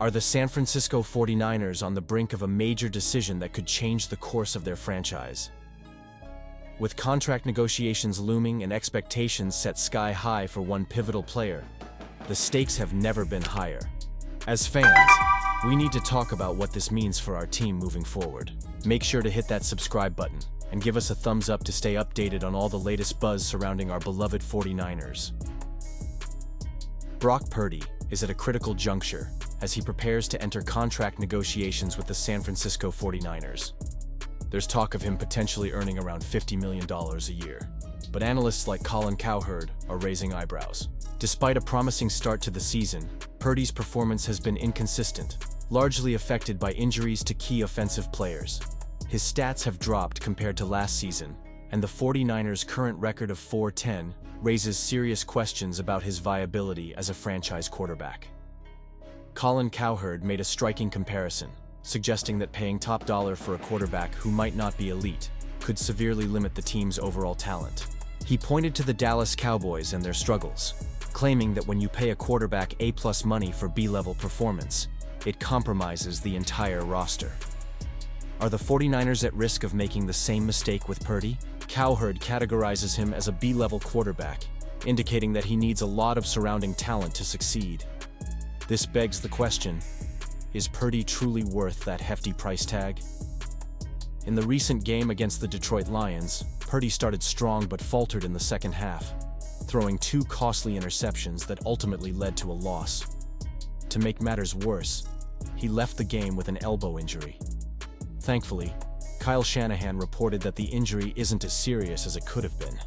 Are the San Francisco 49ers on the brink of a major decision that could change the course of their franchise? With contract negotiations looming and expectations set sky high for one pivotal player, the stakes have never been higher. As fans, we need to talk about what this means for our team moving forward. Make sure to hit that subscribe button and give us a thumbs up to stay updated on all the latest buzz surrounding our beloved 49ers. Brock Purdy is at a critical juncture as he prepares to enter contract negotiations with the San Francisco 49ers. There's talk of him potentially earning around $50 million a year, but analysts like Colin Cowherd are raising eyebrows. Despite a promising start to the season, Purdy's performance has been inconsistent, largely affected by injuries to key offensive players. His stats have dropped compared to last season, and the 49ers' current record of 4-10 raises serious questions about his viability as a franchise quarterback. Colin Cowherd made a striking comparison, suggesting that paying top dollar for a quarterback who might not be elite could severely limit the team's overall talent. He pointed to the Dallas Cowboys and their struggles, claiming that when you pay a quarterback A+ money for B-level performance, it compromises the entire roster. Are the 49ers at risk of making the same mistake with Purdy? Cowherd categorizes him as a B-level quarterback, indicating that he needs a lot of surrounding talent to succeed. This begs the question, is Purdy truly worth that hefty price tag? In the recent game against the Detroit Lions, Purdy started strong but faltered in the second half, throwing 2 costly interceptions that ultimately led to a loss. To make matters worse, he left the game with an elbow injury. Thankfully, Kyle Shanahan reported that the injury isn't as serious as it could have been,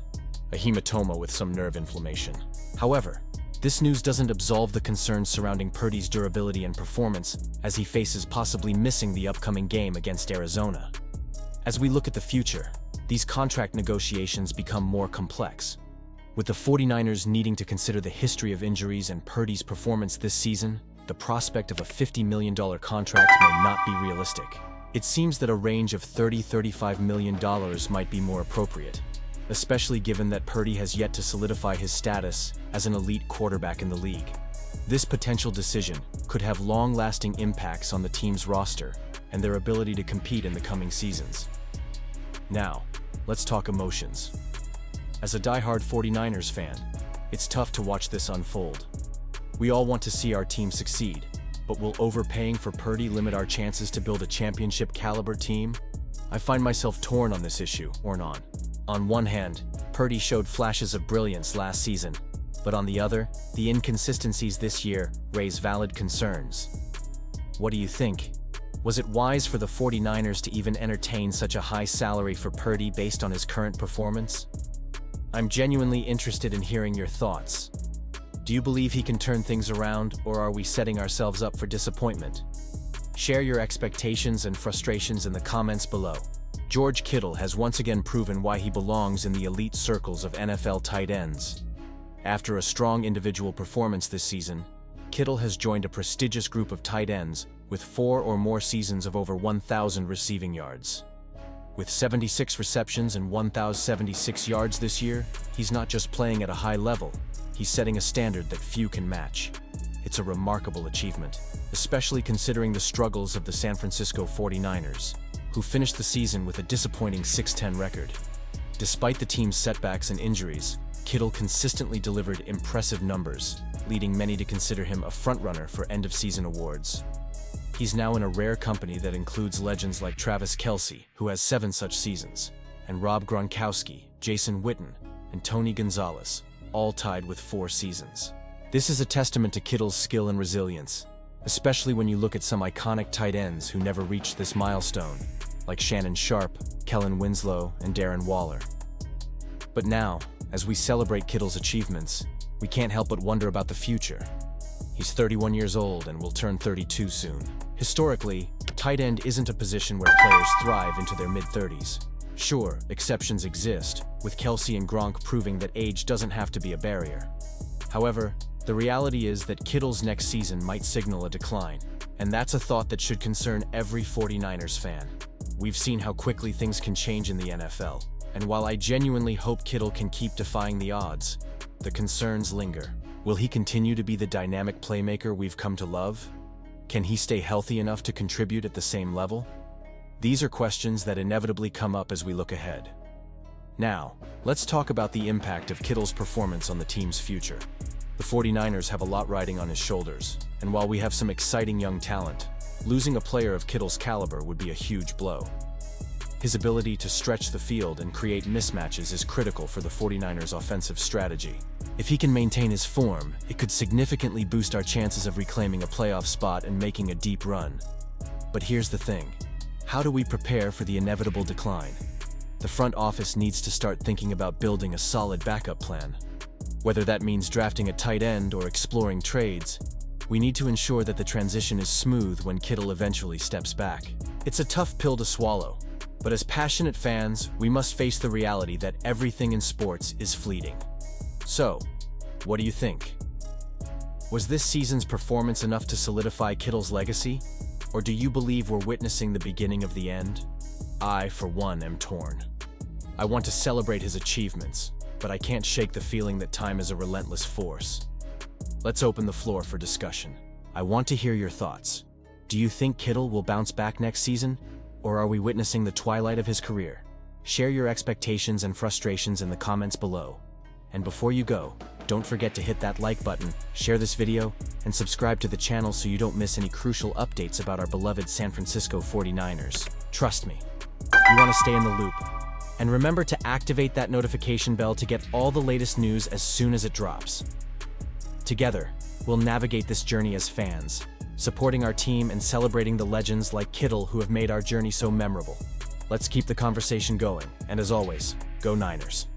a hematoma with some nerve inflammation. However, this news doesn't absolve the concerns surrounding Purdy's durability and performance as he faces possibly missing the upcoming game against Arizona. As we look at the future, these contract negotiations become more complex, with the 49ers needing to consider the history of injuries and Purdy's performance this season. The prospect of a $50 million contract may not be realistic. It seems that a range of $30–35 million might be more appropriate, especially given that Purdy has yet to solidify his status as an elite quarterback in the league. This potential decision could have long-lasting impacts on the team's roster and their ability to compete in the coming seasons. Now, let's talk emotions. As a diehard 49ers fan, it's tough to watch this unfold. We all want to see our team succeed, but will overpaying for Purdy limit our chances to build a championship-caliber team? I find myself torn on this issue, or not. On one hand, Purdy showed flashes of brilliance last season, but on the other, the inconsistencies this year raise valid concerns. What do you think? Was it wise for the 49ers to even entertain such a high salary for Purdy based on his current performance? I'm genuinely interested in hearing your thoughts. Do you believe he can turn things around, or are we setting ourselves up for disappointment? Share your expectations and frustrations in the comments below. George Kittle has once again proven why he belongs in the elite circles of NFL tight ends. After a strong individual performance this season, Kittle has joined a prestigious group of tight ends with 4 or more seasons of over 1,000 receiving yards. With 76 receptions and 1,076 yards this year, he's not just playing at a high level, he's setting a standard that few can match. It's a remarkable achievement, especially considering the struggles of the San Francisco 49ers, who finished the season with a disappointing 6-10 record. Despite the team's setbacks and injuries, Kittle consistently delivered impressive numbers, leading many to consider him a frontrunner for end-of-season awards. He's now in a rare company that includes legends like Travis Kelce, who has 7 such seasons, and Rob Gronkowski, Jason Witten, and Tony Gonzalez, all tied with 4 seasons. This is a testament to Kittle's skill and resilience, especially when you look at some iconic tight ends who never reached this milestone, like Shannon Sharpe, Kellen Winslow, and Darren Waller. But now, as we celebrate Kittle's achievements, we can't help but wonder about the future. He's 31 years old and will turn 32 soon. Historically, tight end isn't a position where players thrive into their mid-30s. Sure, exceptions exist, with Kelce and Gronk proving that age doesn't have to be a barrier. However, the reality is that Kittle's next season might signal a decline, and that's a thought that should concern every 49ers fan. We've seen how quickly things can change in the NFL, and while I genuinely hope Kittle can keep defying the odds, the concerns linger. Will he continue to be the dynamic playmaker we've come to love? Can he stay healthy enough to contribute at the same level? These are questions that inevitably come up as we look ahead. Now, let's talk about the impact of Kittle's performance on the team's future. The 49ers have a lot riding on his shoulders, and while we have some exciting young talent, losing a player of Kittle's caliber would be a huge blow. His ability to stretch the field and create mismatches is critical for the 49ers' offensive strategy. If he can maintain his form, it could significantly boost our chances of reclaiming a playoff spot and making a deep run. But here's the thing. How do we prepare for the inevitable decline? The front office needs to start thinking about building a solid backup plan. Whether that means drafting a tight end or exploring trades, we need to ensure that the transition is smooth when Kittle eventually steps back. It's a tough pill to swallow, but as passionate fans, we must face the reality that everything in sports is fleeting. So, what do you think? Was this season's performance enough to solidify Kittle's legacy? Or do you believe we're witnessing the beginning of the end? I, for one, am torn. I want to celebrate his achievements, but I can't shake the feeling that time is a relentless force. Let's open the floor for discussion. I want to hear your thoughts. Do you think Kittle will bounce back next season? Or are we witnessing the twilight of his career? Share your expectations and frustrations in the comments below. And before you go, don't forget to hit that like button, share this video, and subscribe to the channel so you don't miss any crucial updates about our beloved San Francisco 49ers. Trust me, you want to stay in the loop. And remember to activate that notification bell to get all the latest news as soon as it drops. Together, we'll navigate this journey as fans, supporting our team and celebrating the legends like Kittle who have made our journey so memorable. Let's keep the conversation going, and as always, go Niners.